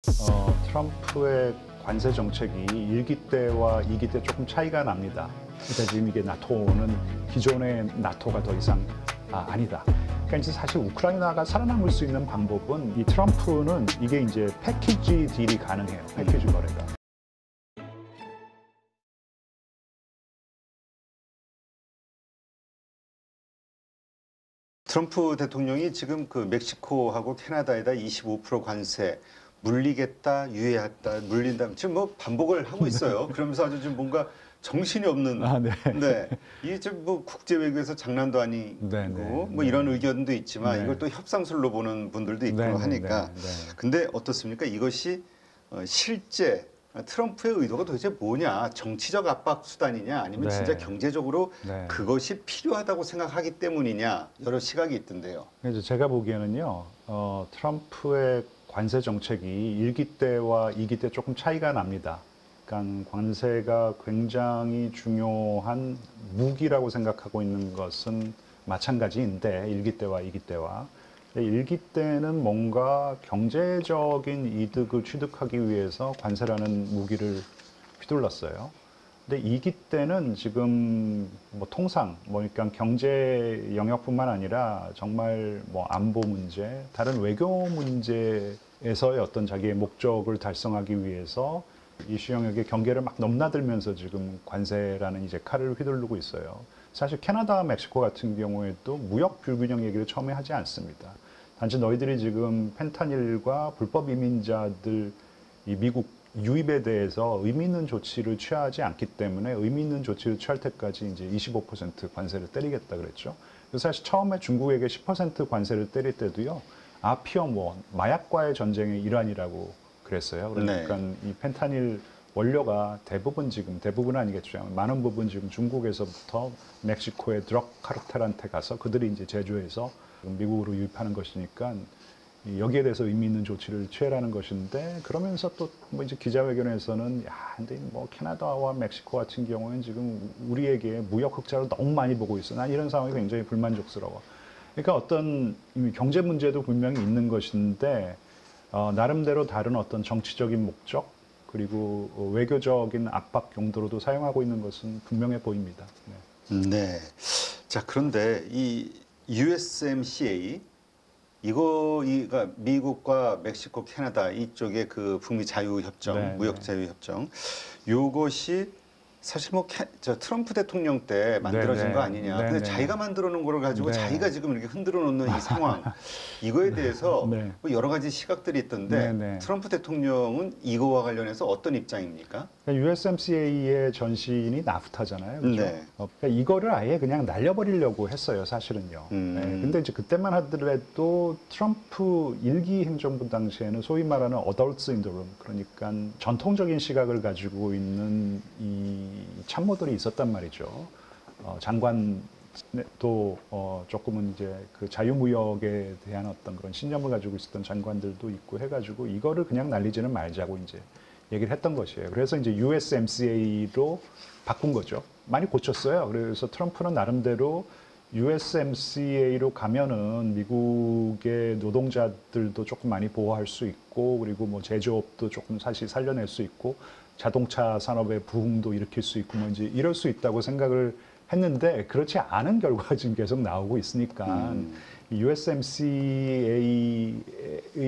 트럼프의 관세 정책이 1기 때와 2기 때 조금 차이가 납니다. 그러니까 지금 이게 나토는 기존의 나토가 더 이상 아니다. 그러니까 이제 사실 우크라이나가 살아남을 수 있는 방법은 이 트럼프는 이게 이제 패키지 딜이 가능해요. 패키지 거래가. 트럼프 대통령이 지금 그 멕시코하고 캐나다에다 25% 관세 물리겠다, 유예했다, 물린다. 지금 뭐 반복을 하고 있어요. 그러면서 아주 좀 뭔가 정신이 없는. 네. 네. 이게 좀 뭐 국제 외교에서 장난도 아니고 네, 뭐 이런 의견도 있지만 네. 이걸 또 협상술로 보는 분들도 있고 네, 하니까. 네, 네. 근데 어떻습니까? 이것이 실제 트럼프의 의도가 도대체 뭐냐? 정치적 압박 수단이냐? 아니면 네. 진짜 경제적으로 네. 그것이 필요하다고 생각하기 때문이냐? 여러 시각이 있던데요. 그래서 제가 보기에는요, 트럼프의 관세 정책이 1기 때와 2기 때 조금 차이가 납니다. 그러니까 관세가 굉장히 중요한 무기라고 생각하고 있는 것은 마찬가지인데 1기 때와 2기 때와 1기 때는 뭔가 경제적인 이득을 취득하기 위해서 관세라는 무기를 휘둘렀어요. 근데 2기 때는 지금 뭐 통상 뭐 그러니까 경제 영역뿐만 아니라 정말 뭐 안보 문제, 다른 외교 문제에서의 어떤 자기의 목적을 달성하기 위해서 이슈 영역의 경계를 막 넘나들면서 지금 관세라는 이제 칼을 휘두르고 있어요. 사실 캐나다와 멕시코 같은 경우에도 무역 불균형 얘기를 처음에 하지 않습니다. 단지 너희들이 지금 펜타닐과 불법 이민자들 이 미국 유입에 대해서 의미 있는 조치를 취하지 않기 때문에 의미 있는 조치를 취할 때까지 이제 25% 관세를 때리겠다 그랬죠. 그래서 사실 처음에 중국에게 10% 관세를 때릴 때도요, 피어 마약과의 전쟁의 일환이라고 그랬어요. 그러니까 네. 이 펜타닐 원료가 대부분은 아니겠죠. 많은 부분 지금 중국에서부터 멕시코의 드럭 카르텔한테 가서 그들이 이제 제조해서 미국으로 유입하는 것이니까 여기에 대해서 의미 있는 조치를 취하라는 것인데, 그러면서 또 뭐 이제 기자회견에서는 근데 뭐 캐나다와 멕시코 같은 경우는 지금 우리에게 무역 흑자를 너무 많이 보고 있어. 난 이런 상황이 굉장히 불만족스러워. 그러니까 어떤 이미 경제 문제도 분명히 있는 것인데 나름대로 다른 어떤 정치적인 목적 그리고 외교적인 압박 용도로도 사용하고 있는 것은 분명해 보입니다. 네. 네. 자, 그런데 이 USMCA 이거가 미국과 멕시코, 캐나다 이쪽의 그 북미 자유협정, 네, 무역 네. 자유협정, 요것이 사실 뭐 트럼프 대통령 때 만들어진 네, 거 네. 아니냐. 네, 근데 네. 자기가 만들어 놓은 거를 가지고 네. 자기가 지금 이렇게 흔들어 놓는 이 상황, 이거에 대해서 네. 뭐 여러 가지 시각들이 있던데 네, 네. 트럼프 대통령은 이거와 관련해서 어떤 입장입니까? USMCA의 전신이 나프타잖아요. 그죠? 네. 그러니까 이거를 아예 그냥 날려버리려고 했어요, 사실은요. 네, 근데 이제 그때만 하더라도 트럼프 1기 행정부 당시에는 소위 말하는 어덜트 신드롬, 그러니까 전통적인 시각을 가지고 있는 이 참모들이 있었단 말이죠. 장관도 조금은 이제 그 자유무역에 대한 어떤 그런 신념을 가지고 있었던 장관들도 있고 해가지고 이거를 그냥 날리지는 말자고 이제 얘기를 했던 것이에요. 그래서 이제 USMCA로 바꾼 거죠. 많이 고쳤어요. 그래서 트럼프는 나름대로 USMCA로 가면은 미국의 노동자들도 조금 많이 보호할 수 있고, 그리고 뭐 제조업도 조금 사실 살려낼 수 있고, 자동차 산업의 부흥도 일으킬 수 있고, 뭐 이제 이럴 수 있다고 생각을 했는데, 그렇지 않은 결과가 지금 계속 나오고 있으니까, USMCA의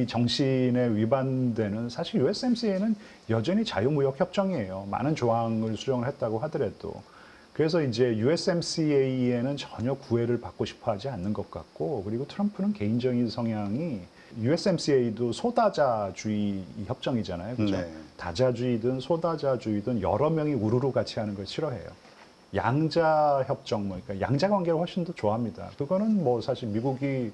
정신에 위반되는, 사실 USMCA는 여전히 자유무역 협정이에요. 많은 조항을 수정을 했다고 하더라도. 그래서 이제 USMCA에는 전혀 구애를 받고 싶어 하지 않는 것 같고, 그리고 트럼프는 개인적인 성향이 USMCA도 소다자주의 협정이잖아요. 그죠? 네. 다자주의든 소다자주의든 여러 명이 우르르 같이 하는 걸 싫어해요. 양자 협정, 그러니까 양자 관계를 훨씬 더 좋아합니다. 그거는 뭐 사실 미국이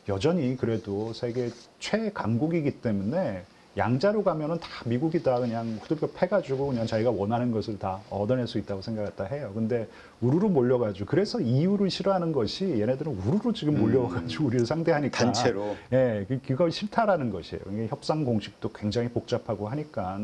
여전히 그래도 세계 최강국이기 때문에 양자로 가면은 다 미국이 다 그냥 후들겨 패가지고 그냥 자기가 원하는 것을 다 얻어낼 수 있다고 생각했다 해요. 근데 우르르 몰려가지고, 그래서 EU를 싫어하는 것이 얘네들은 우르르 지금 몰려가지고 우리를 상대하니까. 단체로. 예, 그걸 싫다라는 것이에요. 이게 협상 공식도 굉장히 복잡하고 하니까.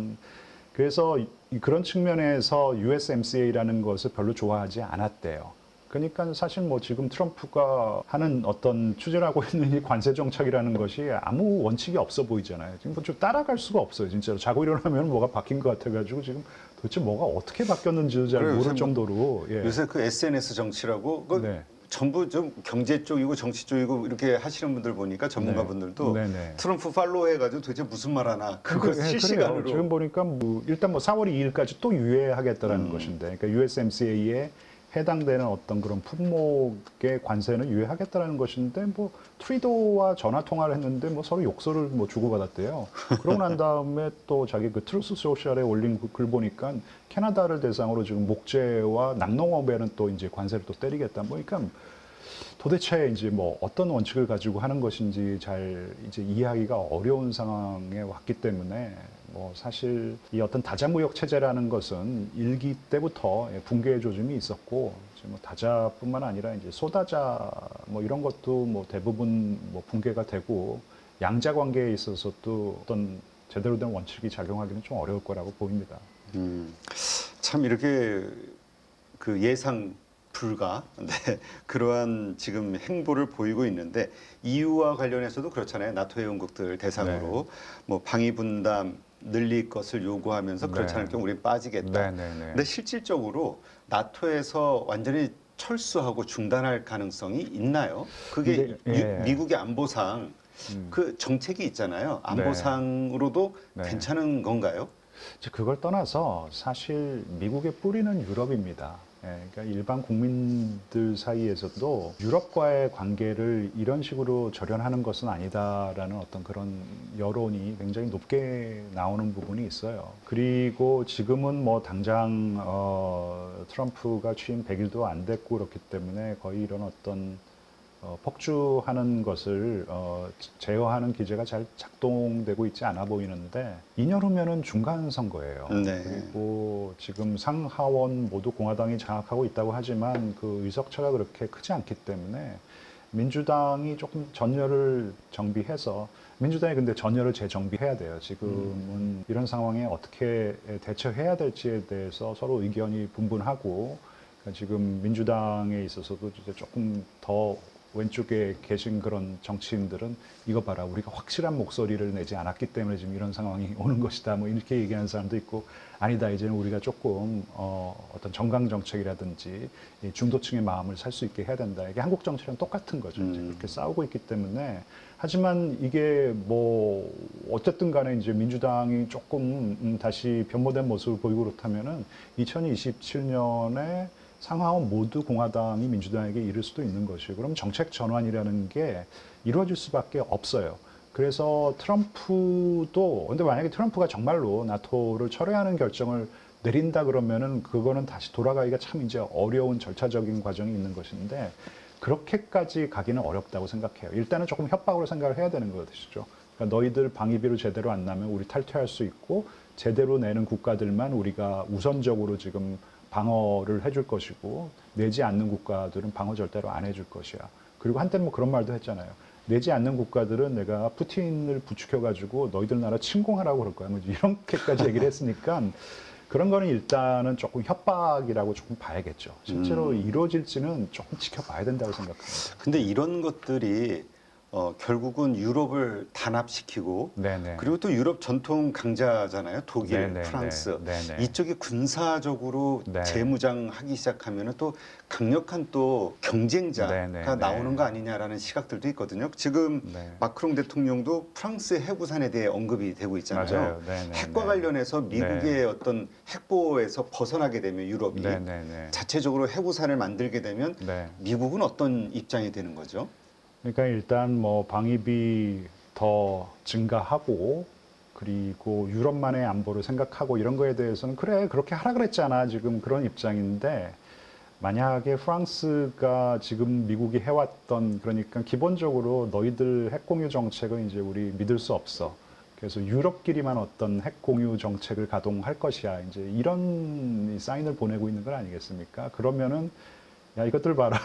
그래서 그런 측면에서 USMCA라는 것을 별로 좋아하지 않았대요. 그러니까 사실 뭐 지금 트럼프가 하는 어떤 추진하고 있는 이 관세 정책이라는 것이 아무 원칙이 없어 보이잖아요. 지금 좀 따라갈 수가 없어요. 진짜로 자고 일어나면 뭐가 바뀐 것 같아가지고 지금 도대체 뭐가 어떻게 바뀌었는지도 잘 그래요. 모를 요새 정도로. 예. 요새 그 SNS 정치라고 그 네. 전부 좀 경제 쪽이고 정치 쪽이고 이렇게 하시는 분들 보니까 전문가분들도 네. 네네. 트럼프 팔로우 해가지고 도대체 무슨 말 하나 그거 예, 실시간으로 그래요. 지금 보니까 뭐 일단 뭐 4월 2일까지 또 유예하겠다라는 것인데, 그러니까 USMCA에 해당되는 어떤 그런 품목의 관세는 유예하겠다라는 것인데, 뭐 트리도와 전화 통화를 했는데 뭐 서로 욕설을 뭐 주고받았대요. 그러고 난 다음에 또 자기 그 트루스 소셜에 올린 글 보니까 캐나다를 대상으로 지금 목재와 낙농업에는 또 이제 관세를 또 때리겠다. 보니까 도대체 이제 뭐 어떤 원칙을 가지고 하는 것인지 잘 이제 이해하기가 어려운 상황에 왔기 때문에, 뭐 사실 이 어떤 다자무역 체제라는 것은 일기 때부터 붕괴의 조짐이 있었고, 지금 뭐 다자뿐만 아니라 이제 소다자 뭐 이런 것도 뭐 대부분 뭐 붕괴가 되고, 양자 관계에 있어서도 어떤 제대로 된 원칙이 작용하기는 좀 어려울 거라고 보입니다. 참 이렇게 그 예상 불가 네, 그러한 지금 행보를 보이고 있는데, EU와 관련해서도 그렇잖아요. 나토 회원국들 대상으로 뭐 방위 분담 늘릴 것을 요구하면서 그렇지 않을 경우 우리 빠지겠다. 근데 실질적으로 나토에서 완전히 철수하고 중단할 가능성이 있나요? 그게 근데, 예. 미국의 안보상 그 정책이 있잖아요. 안보상으로도 네. 괜찮은 건가요? 이제 그걸 떠나서 사실 미국의 뿌리는 유럽입니다. 예, 그러니까 일반 국민들 사이에서도 유럽과의 관계를 이런 식으로 절연하는 것은 아니다라는 어떤 그런 여론이 굉장히 높게 나오는 부분이 있어요. 그리고 지금은 뭐 당장 트럼프가 취임 100일도 안 됐고 그렇기 때문에 거의 이런 어떤 폭주하는 것을 제어하는 기제가 잘 작동되고 있지 않아 보이는데, 2년 후면은 중간 선거예요. 네. 그리고 지금 상하원 모두 공화당이 장악하고 있다고 하지만 그 의석차가 그렇게 크지 않기 때문에 민주당이 조금 전열을 정비해서, 민주당이 근데 전열을 재정비해야 돼요. 지금은 이런 상황에 어떻게 대처해야 될지에 대해서 서로 의견이 분분하고, 그러니까 지금 민주당에 있어서도 이제 조금 더 왼쪽에 계신 그런 정치인들은 이거 봐라, 우리가 확실한 목소리를 내지 않았기 때문에 지금 이런 상황이 오는 것이다, 뭐 이렇게 얘기하는 사람도 있고, 아니다, 이제는 우리가 조금 어떤 정강 정책이라든지 이 중도층의 마음을 살 수 있게 해야 된다. 이게 한국 정치랑 똑같은 거죠. 이제 그렇게 싸우고 있기 때문에. 하지만 이게 뭐 어쨌든 간에 이제 민주당이 조금 다시 변모된 모습을 보이고 그렇다면은 2027년에 상하원 모두 공화당이 민주당에게 이를 수도 있는 것이고, 그럼 정책 전환이라는 게 이루어질 수밖에 없어요. 그래서 트럼프도, 근데 만약에 트럼프가 정말로 나토를 철회하는 결정을 내린다 그러면은 그거는 다시 돌아가기가 참 이제 어려운 절차적인 과정이 있는 것인데, 그렇게까지 가기는 어렵다고 생각해요. 일단은 조금 협박으로 생각을 해야 되는 것이죠. 그러니까 너희들 방위비를 제대로 안 나면 우리 탈퇴할 수 있고, 제대로 내는 국가들만 우리가 우선적으로 지금 방어를 해줄 것이고, 내지 않는 국가들은 방어 절대로 안 해줄 것이야. 그리고 한때는 뭐 그런 말도 했잖아요. 내지 않는 국가들은 내가 푸틴을 부추겨가지고 너희들 나라 침공하라고 그럴 거야. 뭐 이렇게까지 얘기를 했으니까 그런 거는 일단은 조금 협박이라고 조금 봐야겠죠. 실제로 이루어질지는 조금 지켜봐야 된다고 생각합니다. 근데 이런 것들이 결국은 유럽을 단합시키고, 네네. 그리고 또 유럽 전통 강자잖아요. 독일, 네네, 프랑스. 네네. 이쪽이 군사적으로 네. 재무장하기 시작하면 또 강력한 또 경쟁자가 네네, 나오는 네. 거 아니냐라는 시각들도 있거든요. 지금 네. 마크롱 대통령도 프랑스 해구산에 대해 언급이 되고 있잖아요. 맞아요. 네네, 핵과 네. 관련해서 미국의 네. 어떤 핵보에서 벗어나게 되면 유럽이 네네네. 자체적으로 해구산을 만들게 되면 네. 미국은 어떤 입장이 되는 거죠? 그러니까 일단 뭐 방위비 더 증가하고, 그리고 유럽만의 안보를 생각하고 이런 거에 대해서는 그래, 그렇게 하라 그랬잖아, 지금 그런 입장인데, 만약에 프랑스가 지금 미국이 해왔던, 그러니까 기본적으로 너희들 핵공유 정책은 이제 우리 믿을 수 없어, 그래서 유럽끼리만 어떤 핵공유 정책을 가동할 것이야, 이제 이런 사인을 보내고 있는 건 아니겠습니까? 그러면은 야, 이것들 봐라.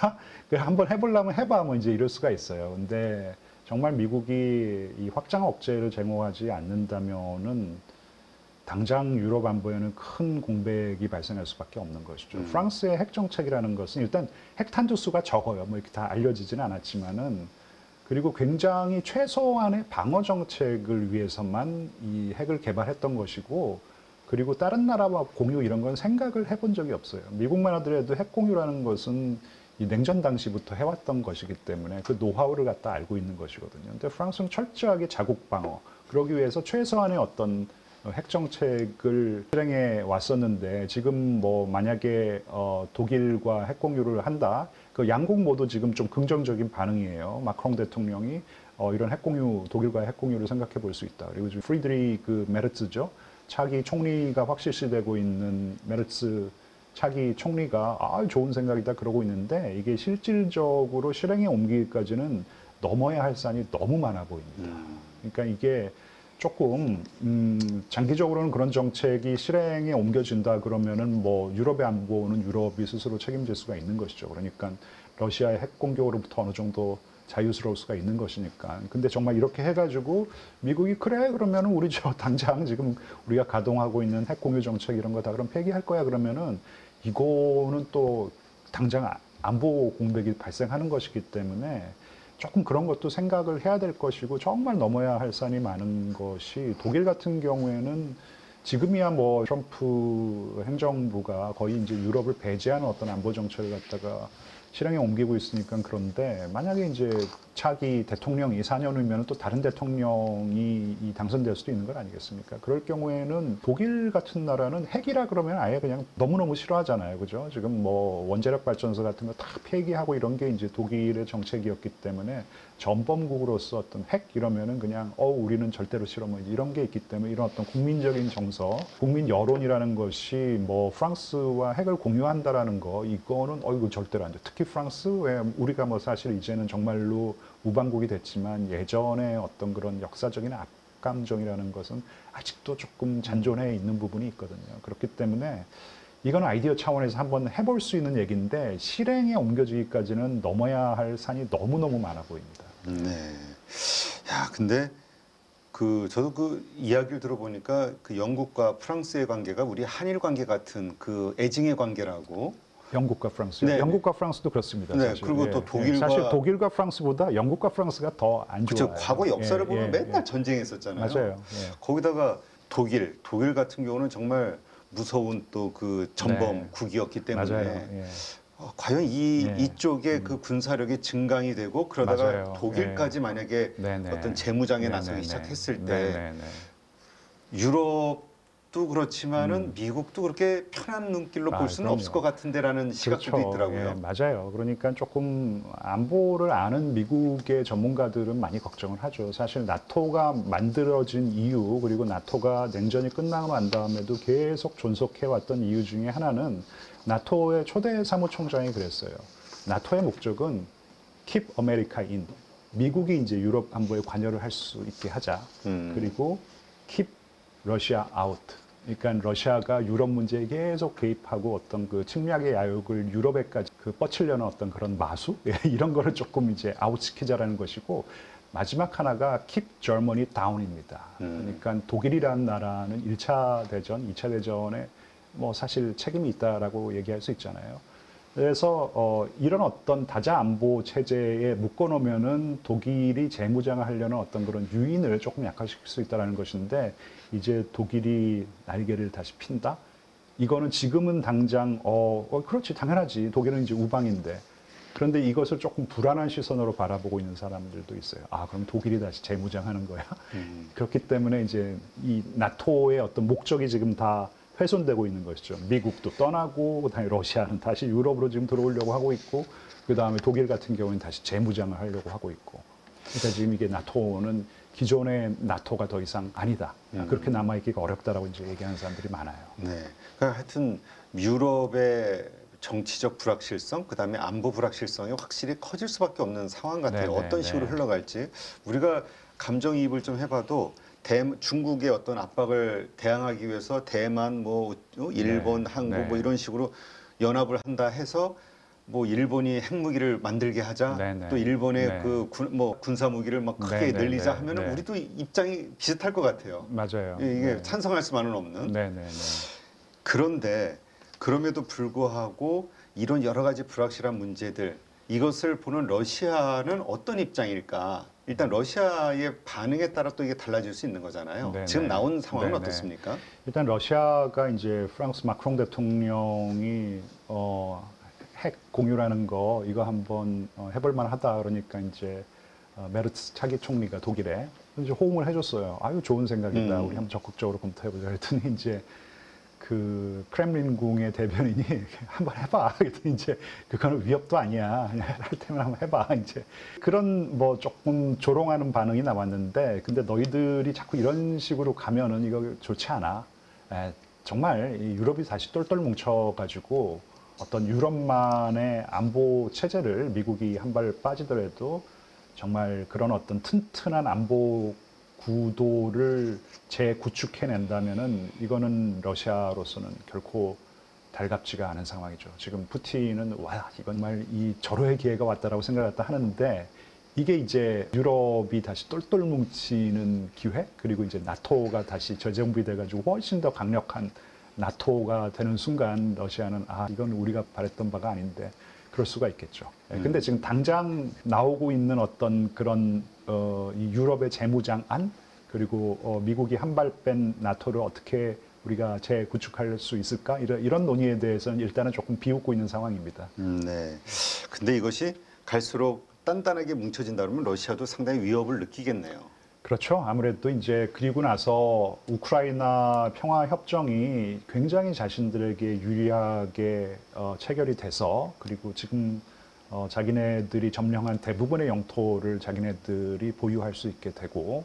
한번 해보려면 해봐. 뭐 이제 이럴 수가 있어요. 근데 정말 미국이 이 확장 억제를 제공하지 않는다면은 당장 유럽 안보에는 큰 공백이 발생할 수밖에 없는 것이죠. 프랑스의 핵 정책이라는 것은 일단 핵탄두 수가 적어요. 뭐 이렇게 다 알려지지는 않았지만은 그리고 굉장히 최소한의 방어 정책을 위해서만 이 핵을 개발했던 것이고 그리고 다른 나라와 공유 이런 건 생각을 해본 적이 없어요. 미국만 하더라도 핵 공유라는 것은 이 냉전 당시부터 해왔던 것이기 때문에 그 노하우를 갖다 알고 있는 것이거든요. 근데 프랑스는 철저하게 자국 방어, 그러기 위해서 최소한의 어떤 핵 정책을 실행해 왔었는데 지금 뭐 만약에 독일과 핵 공유를 한다, 그 양국 모두 지금 좀 긍정적인 반응이에요. 마크롱 대통령이 이런 핵 공유, 독일과의 핵 공유를 생각해 볼 수 있다. 그리고 지금 프리드리크 메르츠죠. 차기 총리가 확실시되고 있는 메르츠 차기 총리가 좋은 생각이다 그러고 있는데 이게 실질적으로 실행에 옮기기까지는 넘어야 할 산이 너무 많아 보입니다. 그러니까 이게 조금 장기적으로는 그런 정책이 실행에 옮겨진다 그러면은 뭐 유럽의 안보는 유럽이 스스로 책임질 수가 있는 것이죠. 그러니까 러시아의 핵 공격으로부터 어느 정도 자유스러울 수가 있는 것이니까. 근데 정말 이렇게 해가지고 미국이 그래 그러면은 우리 저 당장 지금 우리가 가동하고 있는 핵 공유 정책 이런 거 다 그럼 폐기할 거야 그러면은 이거는 또 당장 안보 공백이 발생하는 것이기 때문에 조금 그런 것도 생각을 해야 될 것이고 정말 넘어야 할 산이 많은 것이 독일 같은 경우에는 지금이야 뭐 트럼프 행정부가 거의 이제 유럽을 배제하는 어떤 안보 정책을 갖다가 실행에 옮기고 있으니까 그런데 만약에 이제 차기 대통령이 4년 후면 또 다른 대통령이 당선될 수도 있는 것 아니겠습니까? 그럴 경우에는 독일 같은 나라는 핵이라 그러면 아예 그냥 너무너무 싫어하잖아요. 그죠? 지금 뭐 원자력 발전소 같은 거 다 폐기하고 이런 게 이제 독일의 정책이었기 때문에 전범국으로서 어떤 핵 이러면은 그냥 우리는 절대로 싫어 뭐 이런 게 있기 때문에 이런 어떤 국민적인 정서, 국민 여론이라는 것이 뭐 프랑스와 핵을 공유한다라는 거 이거는 이거 절대로 안 돼. 특히 프랑스 왜 우리가 뭐 사실 이제는 정말로 우방국이 됐지만 예전에 어떤 그런 역사적인 악감정이라는 것은 아직도 조금 잔존해 있는 부분이 있거든요. 그렇기 때문에 이건 아이디어 차원에서 한번 해볼 수 있는 얘기인데 실행에 옮겨지기까지는 넘어야 할 산이 너무너무 많아 보입니다. 네. 야, 근데 저도 그 이야기를 들어보니까 그 영국과 프랑스의 관계가 우리 한일 관계 같은 그 애증의 관계라고. 영국과 프랑스요? 네. 영국과 프랑스도 그렇습니다. 네, 사실. 그리고 또 독일과 사실 독일과 프랑스보다 영국과 프랑스가 더 안 좋아요. 과거 역사를 보면 맨날 예. 전쟁했었잖아요. 맞아요. 거기다가 독일 같은 경우는 정말 무서운 또 그 전범국이었기 때문에 맞아요. 과연 이쪽에 그 군사력이 증강이 되고 그러다가 맞아요. 독일까지 만약에 어떤 재무장에 나서기 시작했을 때 유럽도 그렇지만은 미국도 그렇게 편한 눈길로 볼 수는 없을 것 같은데라는 시각도 있더라고요. 맞아요. 그러니까 조금 안보를 아는 미국의 전문가들은 많이 걱정을 하죠. 사실 나토가 만들어진 이유 그리고 나토가 냉전이 끝나고 난 다음에도 계속 존속해왔던 이유 중에 하나는 나토의 초대 사무총장이 그랬어요. 나토의 목적은 Keep America in. 미국이 이제 유럽 안보에 관여를 할 수 있게 하자. 그리고 Keep Russia out. 그러니까 러시아가 유럽 문제에 계속 개입하고 어떤 그 침략의 야욕을 유럽에까지 뻗치려는 어떤 그런 마수 이런 거를 조금 이제 아웃시키자라는 것이고 마지막 하나가 Keep Germany down입니다. 그러니까 독일이라는 나라는 1차 대전, 2차 대전에 뭐 사실 책임이 있다라고 얘기할 수 있잖아요. 그래서 이런 어떤 다자 안보 체제에 묶어놓으면은 독일이 재무장을 하려는 어떤 그런 유인을 조금 약화시킬 수 있다라는 것인데 이제 독일이 날개를 다시 핀다? 이거는 지금은 당장 그렇지 당연하지 독일은 이제 우방인데 그런데 이것을 조금 불안한 시선으로 바라보고 있는 사람들도 있어요. 그럼 독일이 다시 재무장하는 거야? 그렇기 때문에 이제 이 나토의 어떤 목적이 지금 다 훼손되고 있는 것이죠. 미국도 떠나고 그다음에 러시아는 다시 유럽으로 지금 들어오려고 하고 있고 그다음에 독일 같은 경우는 다시 재무장을 하려고 하고 있고 그러니까 지금 이게 나토는 기존의 나토가 더 이상 아니다. 그렇게 남아있기가 어렵다라고 이제 얘기하는 사람들이 많아요. 네. 그러니까 하여튼 유럽의 정치적 불확실성, 그다음에 안보 불확실성이 확실히 커질 수밖에 없는 상황 같아요. 어떤 식으로 흘러갈지 우리가 감정이입을 좀 해봐도 중국의 어떤 압박을 대항하기 위해서 대만, 뭐 일본, 한국 뭐 이런 식으로 연합을 한다 해서 뭐 일본이 핵무기를 만들게 하자, 네네. 또 일본의 네. 그 군사 무기를 막 크게 네네네. 늘리자 하면은 네. 우리도 입장이 비슷할 것 같아요. 맞아요. 이게 네. 찬성할 수만은 없는. 네네네. 그런데 그럼에도 불구하고 이런 여러 가지 불확실한 문제들 이것을 보는 러시아는 어떤 입장일까? 일단 러시아의 반응에 따라 또 이게 달라질 수 있는 거잖아요. 네네. 지금 나온 상황은 네네. 어떻습니까? 일단 러시아가 이제 프랑스 마크롱 대통령이 핵 공유라는 거 이거 한번 해볼 만하다 그러니까 이제 메르츠 차기 총리가 독일에 이제 호응을 해줬어요. 아유 좋은 생각이다. 우리 한번 적극적으로 검토해보자. 그랬더니 이제 그 크렘린궁의 대변인이 한번 해봐. 그랬더니 이제 그거는 위협도 아니야. 그냥 할 테면 한번 해봐. 이제 그런 뭐 조금 조롱하는 반응이 나왔는데, 근데 너희들이 자꾸 이런 식으로 가면은 이거 좋지 않아. 정말 이 유럽이 다시 똘똘 뭉쳐가지고 어떤 유럽만의 안보 체제를 미국이 한 발 빠지더라도 정말 그런 어떤 튼튼한 안보 구도를 재구축해낸다면은 이거는 러시아로서는 결코 달갑지가 않은 상황이죠. 지금 푸틴은 와 이건 정말 이 절호의 기회가 왔다라고 생각했다 하는데, 이게 이제 유럽이 다시 똘똘 뭉치는 기회, 그리고 이제 나토가 다시 재정비돼가지고 훨씬 더 강력한 나토가 되는 순간 러시아는 아 이건 우리가 바랬던 바가 아닌데 그럴 수가 있겠죠. 근데 지금 당장 나오고 있는 어떤 그런 이 유럽의 재무장안, 그리고 미국이 한 발 뺀 나토를 어떻게 우리가 재구축할 수 있을까, 이런 논의에 대해서는 일단은 조금 비웃고 있는 상황입니다. 네. 근데 이것이 갈수록 단단하게 뭉쳐진다 그러면 러시아도 상당히 위협을 느끼겠네요. 그렇죠. 아무래도 이제 그리고 나서 우크라이나 평화 협정이 굉장히 자신들에게 유리하게 체결이 돼서, 그리고 지금 자기네들이 점령한 대부분의 영토를 자기네들이 보유할 수 있게 되고,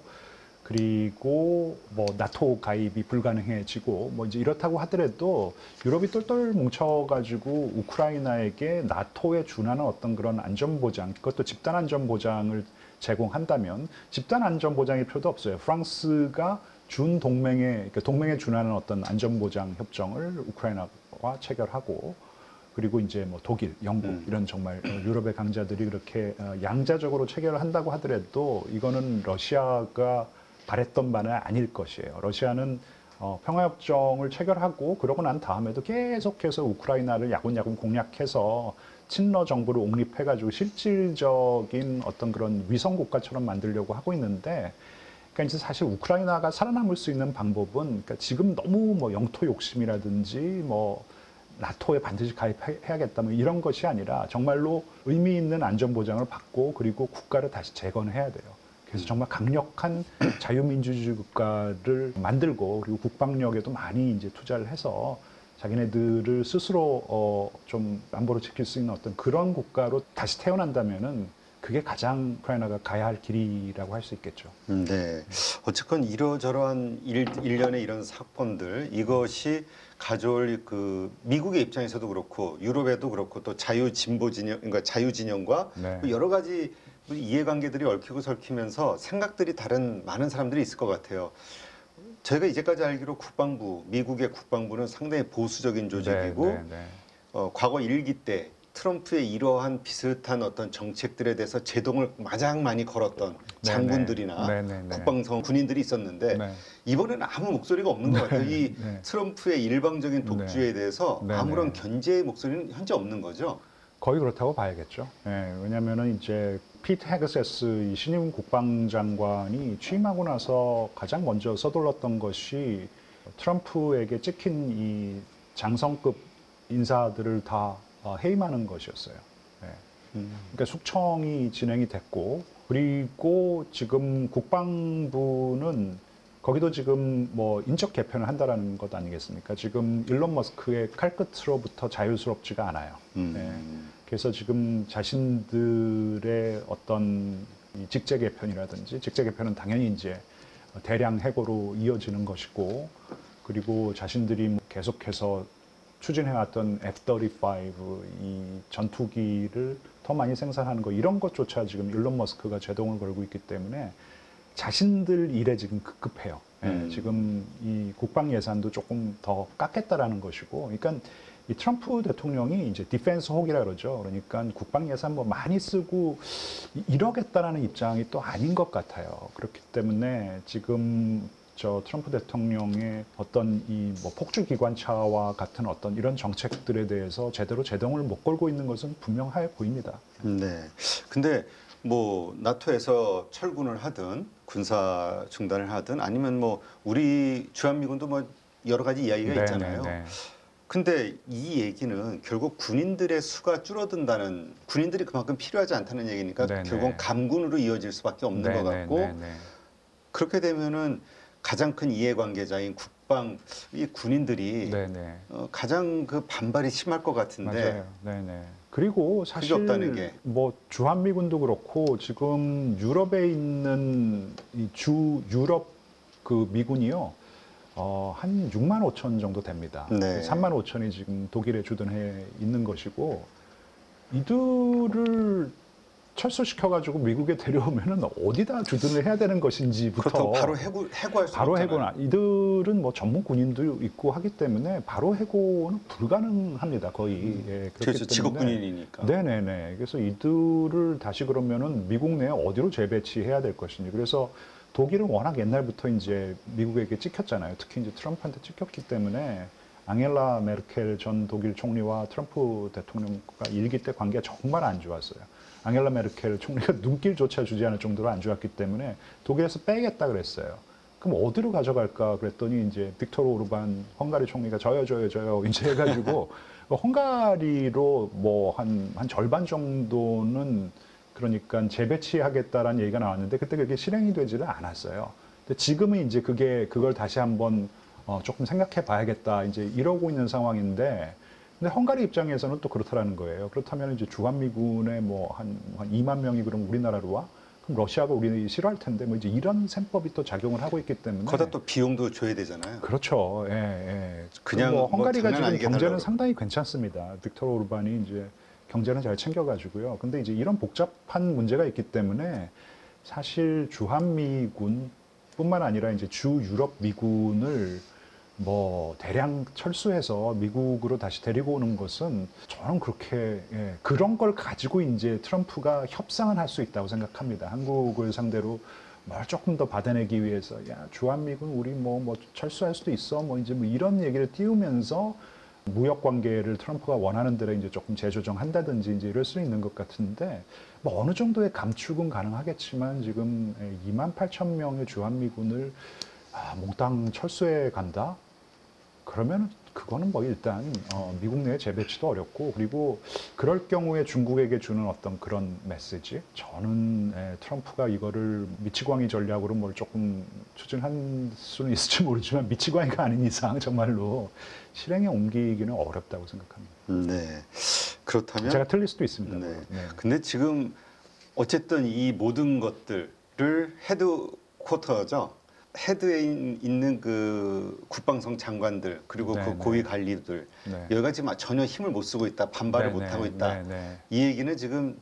그리고 뭐 나토 가입이 불가능해지고 뭐 이제 이렇다고 하더라도 유럽이 똘똘 뭉쳐가지고 우크라이나에게 나토에 준하는 어떤 그런 안전보장, 그것도 집단 안전보장을 제공한다면 집단 안전보장이 필요도 없어요. 프랑스가 준 그러니까 동맹에 준하는 어떤 안전보장 협정을 우크라이나와 체결하고, 그리고 이제 뭐 독일, 영국 이런 정말 유럽의 강자들이 그렇게 양자적으로 체결을 한다고 하더라도 이거는 러시아가 바랬던 바는 아닐 것이에요. 러시아는 평화협정을 체결하고 그러고 난 다음에도 계속해서 우크라이나를 야금야금 공략해서 친러 정부를 옹립해가지고 실질적인 어떤 그런 위성 국가처럼 만들려고 하고 있는데, 그러니까 이제 사실 우크라이나가 살아남을 수 있는 방법은, 그러니까 지금 너무 뭐 영토 욕심이라든지 뭐 나토에 반드시 가입해야겠다 뭐 이런 것이 아니라 정말로 의미 있는 안전 보장을 받고 그리고 국가를 다시 재건해야 돼요. 그래서 정말 강력한 자유민주주의 국가를 만들고, 그리고 국방력에도 많이 이제 투자를 해서 자기네들을 스스로 좀 안보를 지킬 수 있는 어떤 그런 국가로 다시 태어난다면은 그게 가장 우크라이나가 가야 할 길이라고 할 수 있겠죠. 네. 어쨌건 이러저러한 일련의 이런 사건들 이것이 가져올 그 미국의 입장에서도 그렇고 유럽에도 그렇고 또 자유 진보 진영, 그러니까 자유 진영과 네. 여러 가지 이해관계들이 얽히고 설키면서 생각들이 다른 많은 사람들이 있을 것 같아요. 저희가 이제까지 알기로 미국의 국방부는 상당히 보수적인 조직이고 과거 1기 때 트럼프의 이러한 비슷한 어떤 정책들에 대해서 제동을 가장 많이 걸었던 장군들이나 국방성 군인들이 있었는데 이번에는 아무 목소리가 없는 것 같아요. 이 트럼프의 일방적인 독주에 대해서 아무런 견제의 목소리는 현재 없는 거죠. 거의 그렇다고 봐야겠죠. 왜냐하면은 이제 피트 헤그세스 이 신임 국방장관이 취임하고 나서 가장 먼저 서둘렀던 것이 트럼프에게 찍힌 이 장성급 인사들을 다 해임하는 것이었어요. 그러니까 숙청이 진행이 됐고, 그리고 지금 국방부는 거기도 지금 뭐 인적 개편을 한다라는 것 아니겠습니까? 지금 일론 머스크의 칼끝으로부터 자유스럽지가 않아요. 그래서 지금 자신들의 어떤 이 직제 개편이라든지, 직제 개편은 당연히 이제 대량 해고로 이어지는 것이고, 그리고 자신들이 계속해서 추진해왔던 F-35 이 전투기를 더 많이 생산하는 거, 이런 것조차 지금 일론 머스크가 제동을 걸고 있기 때문에 자신들 일에 지금 급급해요. 지금 이 국방 예산도 조금 더 깎겠다라는 것이고, 그러니까 이 트럼프 대통령이 이제 디펜스 혹이라 그러죠. 그러니까 국방 예산 뭐 많이 쓰고 이러겠다라는 입장이 또 아닌 것 같아요. 그렇기 때문에 지금 저 트럼프 대통령의 어떤 이 뭐 폭주 기관차와 같은 어떤 이런 정책들에 대해서 제대로 제동을 못 걸고 있는 것은 분명해 보입니다. 네. 근데 뭐 나토에서 철군을 하든 군사 중단을 하든 아니면 뭐 우리 주한미군도 뭐 여러 가지 이야기가 있잖아요. 근데 이 얘기는 결국 군인들의 수가 줄어든다는, 군인들이 그만큼 필요하지 않다는 얘기니까 네네. 결국은 감군으로 이어질 수밖에 없는 것 같고, 그렇게 되면은 가장 큰 이해관계자인 국방 이 군인들이 네네. 가장 그 반발이 심할 것 같은데 맞아요. 네네. 그리고 그게 사실 없다는 게. 뭐 주한미군도 그렇고 지금 유럽에 있는 이 주 유럽 그 미군이요. 한 6만 5천 정도 됩니다. 네. 3만 5천이 지금 독일에 주둔해 있는 것이고 이들을 철수시켜가지고 미국에 데려오면은 어디다 주둔을 해야 되는 것인지부터 그렇다고 바로 해고할 수 바로 없잖아요. 해고나 이들은 뭐 전문 군인도 있고 하기 때문에 바로 해고는 불가능합니다 거의. 예, 그렇기 그렇죠. 직업 때문에 군인이니까. 네네네. 그래서 이들을 다시 그러면은 미국 내에 어디로 재배치해야 될 것인지. 그래서 독일은 워낙 옛날부터 이제 미국에게 찍혔잖아요. 특히 이제 트럼프한테 찍혔기 때문에 앙겔라 메르켈 전 독일 총리와 트럼프 대통령과 일기 때 관계가 정말 안 좋았어요. 앙겔라 메르켈 총리가 눈길조차 주지 않을 정도로 안 좋았기 때문에 독일에서 빼겠다 그랬어요. 그럼 어디로 가져갈까 그랬더니 이제 빅토르 오르반 헝가리 총리가 저요 이제 해가지고 헝가리로 뭐 한 절반 정도는 그러니까 재배치하겠다라는 얘기가 나왔는데 그때 그게 실행이 되지를 않았어요. 근데 지금은 이제 그걸 다시 한번 조금 생각해 봐야겠다 이제 이러고 있는 상황인데 근데 헝가리 입장에서는 또 그렇다라는 거예요. 그렇다면 이제 주한미군의 뭐 한 2만 명이 그럼 우리나라로 와? 그럼 러시아가 우리 싫어할 텐데 뭐 이제 이런 셈법이 또 작용을 하고 있기 때문에 거기다 또 비용도 줘야 되잖아요. 그렇죠. 예, 예. 그냥 뭐 뭐 헝가리가 장난 지금 아니게 경제는 달라고. 상당히 괜찮습니다. 빅토르 오르반이 이제 경제는 잘 챙겨가지고요. 근데 이제 이런 복잡한 문제가 있기 때문에 사실 주한미군뿐만 아니라 이제 주 유럽 미군을 뭐 대량 철수해서 미국으로 다시 데리고 오는 것은 저는 그렇게 그런 걸 가지고 이제 트럼프가 협상을 할 수 있다고 생각합니다. 한국을 상대로 뭘 조금 더 받아내기 위해서 야 주한미군 우리 뭐 철수할 수도 있어 뭐 이제 뭐 이런 얘기를 띄우면서 무역 관계를 트럼프가 원하는 대로 이제 조금 재조정한다든지 이제 이럴 수 있는 것 같은데 뭐 어느 정도의 감축은 가능하겠지만 지금 2만 8천 명의 주한미군을 몽땅 철수해 간다? 그러면 그거는 뭐 일단 미국 내에 재배치도 어렵고 그리고 그럴 경우에 중국에게 주는 어떤 그런 메시지 저는 트럼프가 이거를 미치광이 전략으로 뭘 조금 추진할 수는 있을지 모르지만 미치광이가 아닌 이상 정말로 실행에 옮기기는 어렵다고 생각합니다. 네. 그렇다면 제가 틀릴 수도 있습니다. 네. 네. 근데 지금 어쨌든 이 모든 것들을 헤드쿼터죠. 헤드에 있는 그 국방성 장관들 그리고 그 네네. 고위 관리들 네. 여기가 지금 전혀 힘을 못 쓰고 있다, 반발을 네네. 못 하고 있다. 네네. 이 얘기는 지금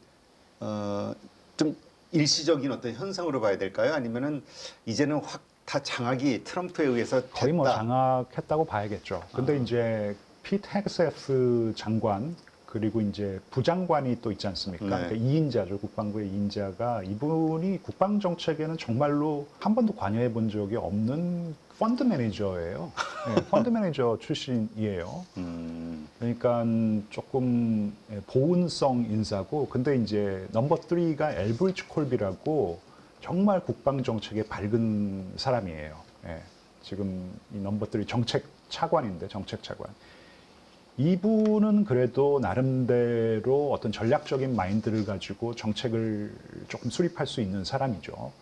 좀 일시적인 어떤 현상으로 봐야 될까요? 아니면은 이제는 확 다 장악이 트럼프에 의해서 됐다. 거의 뭐 장악했다고 봐야겠죠. 근데 이제 피트 헥세프 장관 그리고 이제 부장관이 또 있지 않습니까? 네. 그러니까 2인자죠. 국방부의 2인자가 이분이 국방 정책에는 정말로 한 번도 관여해 본 적이 없는 펀드 매니저예요. 네, 펀드 매니저 출신이에요. 그러니까 조금 보훈성 인사고 근데 이제 넘버 3가 엘브리지 콜비라고 정말 국방 정책에 밝은 사람이에요. 예, 지금 이 넘버 3 정책 차관인데 정책 차관. 이분은 그래도 나름대로 어떤 전략적인 마인드를 가지고 정책을 조금 수립할 수 있는 사람이죠.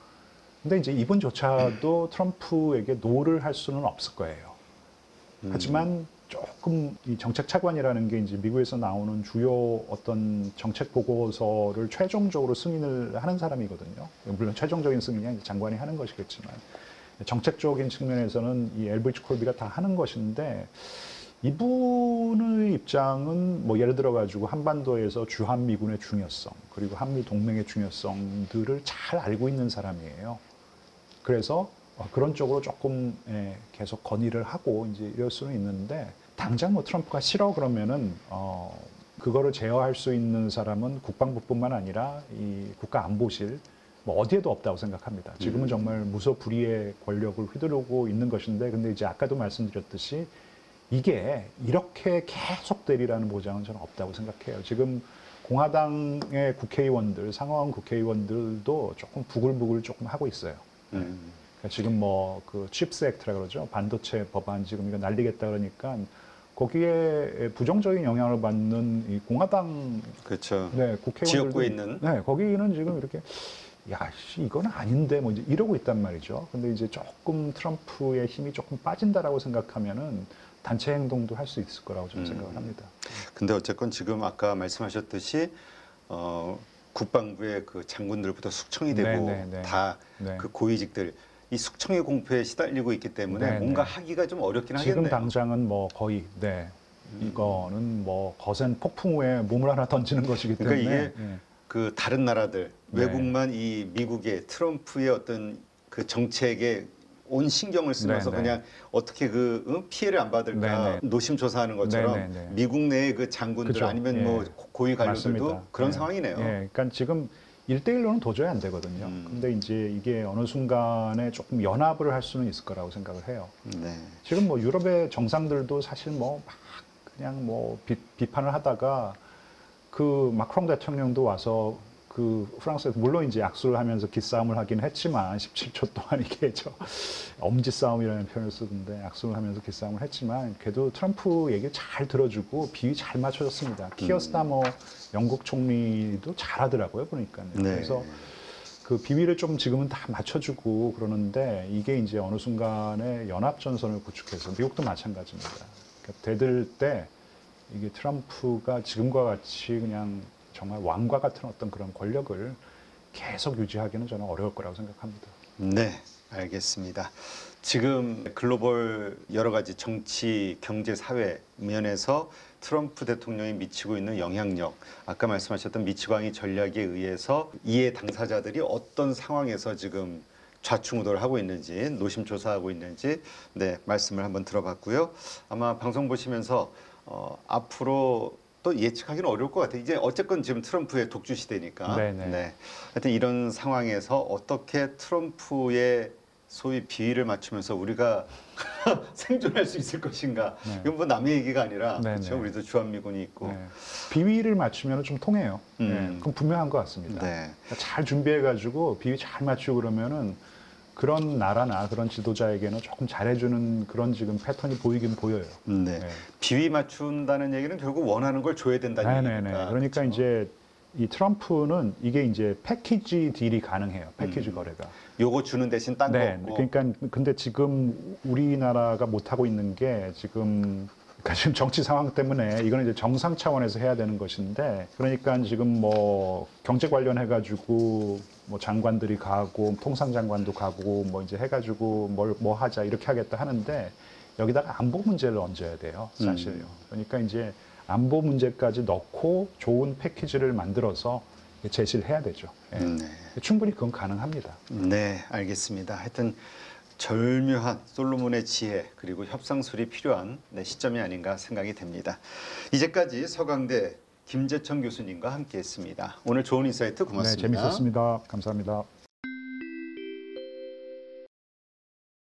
근데 이제 이분조차도 트럼프에게 노를 할 수는 없을 거예요. 하지만 조금 이 정책 차관이라는 게 이제 미국에서 나오는 주요 어떤 정책 보고서를 최종적으로 승인을 하는 사람이거든요. 물론 최종적인 승인이 장관이 하는 것이겠지만 정책적인 측면에서는 이 엘브리지 콜비가 다 하는 것인데 이분의 입장은 뭐 예를 들어 가지고 한반도에서 주한미군의 중요성 그리고 한미 동맹의 중요성들을 잘 알고 있는 사람이에요. 그래서 그런 쪽으로 조금 계속 건의를 하고 이제 이럴 수는 있는데 당장 뭐 트럼프가 싫어 그러면은 그거를 제어할 수 있는 사람은 국방부뿐만 아니라 이 국가안보실 뭐 어디에도 없다고 생각합니다. 지금은 정말 무소불위의 권력을 휘두르고 있는 것인데, 근데 이제 아까도 말씀드렸듯이 이게 이렇게 계속 되리라는 보장은 저는 없다고 생각해요. 지금 공화당의 국회의원들, 상하원 국회의원들도 조금 부글부글 조금 하고 있어요. 그러니까 지금 뭐 그 칩스 액트라 그러죠. 반도체 법안 지금 이거 날리겠다 그러니까 거기에 부정적인 영향을 받는 이 공화당 그렇죠. 네, 국회의원들도 지역구에 있는 네, 거기는 지금 이렇게 야, 씨, 이건 아닌데 뭐 이제 이러고 있단 말이죠. 근데 이제 조금 트럼프의 힘이 조금 빠진다라고 생각하면은 단체 행동도 할 수 있을 거라고 저는 생각을 합니다. 근데 어쨌건 지금 아까 말씀하셨듯이 국방부의 그 장군들부터 숙청이 되고 네, 네, 네. 다 네. 그 고위직들 이 숙청의 공포에 시달리고 있기 때문에 네, 뭔가 네. 하기가 좀 어렵긴 지금 하겠네요. 당장은 뭐 거의 네. 이거는 뭐 거센 폭풍우에 몸을 하나 던지는 것이기 때문에 그러니까 이게 예. 그 다른 나라들 네. 외국만 이 미국의 트럼프의 어떤 그 정책에 온 신경을 쓰면서 네, 네. 그냥 어떻게 그 피해를 안 받을까 네, 네. 노심초사하는 것처럼 네, 네, 네. 미국 내의 그 장군들 그죠. 아니면 예. 뭐 고위 관료들도 맞습니다. 그런 예. 상황이네요. 예. 그러니까 지금 1대1로는 도저히 안 되거든요. 근데 이제 이게 어느 순간에 조금 연합을 할 수는 있을 거라고 생각을 해요. 네. 지금 뭐 유럽의 정상들도 사실 뭐 막 그냥 뭐 비판을 하다가 그 마크롱 대통령도 와서 그 프랑스에서 물론 이제 악수를 하면서 기싸움을 하긴 했지만 17초 동안 이게 저 엄지 싸움이라는 표현을 쓰던데 악수를 하면서 기싸움을 했지만 그래도 트럼프 얘기 잘 들어주고 비위 잘 맞춰줬습니다. 키어 스타머 영국 총리도 잘하더라고요 보니까. 네. 그래서 그 비위를 좀 지금은 다 맞춰주고 그러는데 이게 이제 어느 순간에 연합 전선을 구축해서 미국도 마찬가지입니다. 그러니까 되들 때 이게 트럼프가 지금과 같이 그냥 정말 왕과 같은 어떤 그런 권력을 계속 유지하기는 저는 어려울 거라고 생각합니다. 네, 알겠습니다. 지금 글로벌 여러 가지 정치, 경제, 사회 면에서 트럼프 대통령이 미치고 있는 영향력, 아까 말씀하셨던 미치광이 전략에 의해서 이해 당사자들이 어떤 상황에서 지금 좌충우돌을 하고 있는지, 노심초사하고 있는지, 네, 말씀을 한번 들어봤고요. 아마 방송 보시면서 앞으로 또 예측하기는 어려울 것 같아요. 이제 어쨌건 지금 트럼프의 독주 시대니까. 네네. 네. 하여튼 이런 상황에서 어떻게 트럼프의 소위 비위를 맞추면서 우리가 생존할 수 있을 것인가. 네. 이건 뭐 남의 얘기가 아니라 네네. 그렇죠. 우리도 주한미군이 있고. 네. 비위를 맞추면 좀 통해요. 네. 그건 분명한 것 같습니다. 네. 그러니까 잘 준비해가지고 비위 잘 맞추고 그러면은 그런 나라나 그런 지도자에게는 조금 잘해주는 그런 지금 패턴이 보이긴 보여요. 네. 네. 비위 맞춘다는 얘기는 결국 원하는 걸 줘야 된다는 네네네. 얘기니까. 그러니까 그렇죠? 이제 이 트럼프는 이게 이제 패키지 딜이 가능해요. 패키지 거래가. 요거 주는 대신 딴 네. 거. 그러니까 근데 지금 우리나라가 못 하고 있는 게 지금 그러니까 지금 정치 상황 때문에 이거는 이제 정상 차원에서 해야 되는 것인데 그러니까 지금 뭐 경제 관련해 가지고 뭐 장관들이 가고 통상장관도 가고 뭐 이제 해가지고 뭐 하자 이렇게 하겠다 하는데 여기다가 안보 문제를 얹어야 돼요 사실요. 그러니까 이제 안보 문제까지 넣고 좋은 패키지를 만들어서 제시를 해야 되죠. 예. 네. 충분히 그건 가능합니다. 네, 알겠습니다. 하여튼 절묘한 솔로몬의 지혜 그리고 협상술이 필요한 시점이 아닌가 생각이 됩니다. 이제까지 서강대 김재천 교수님과 함께했습니다. 오늘 좋은 인사이트 고맙습니다. 네, 재밌었습니다. 감사합니다.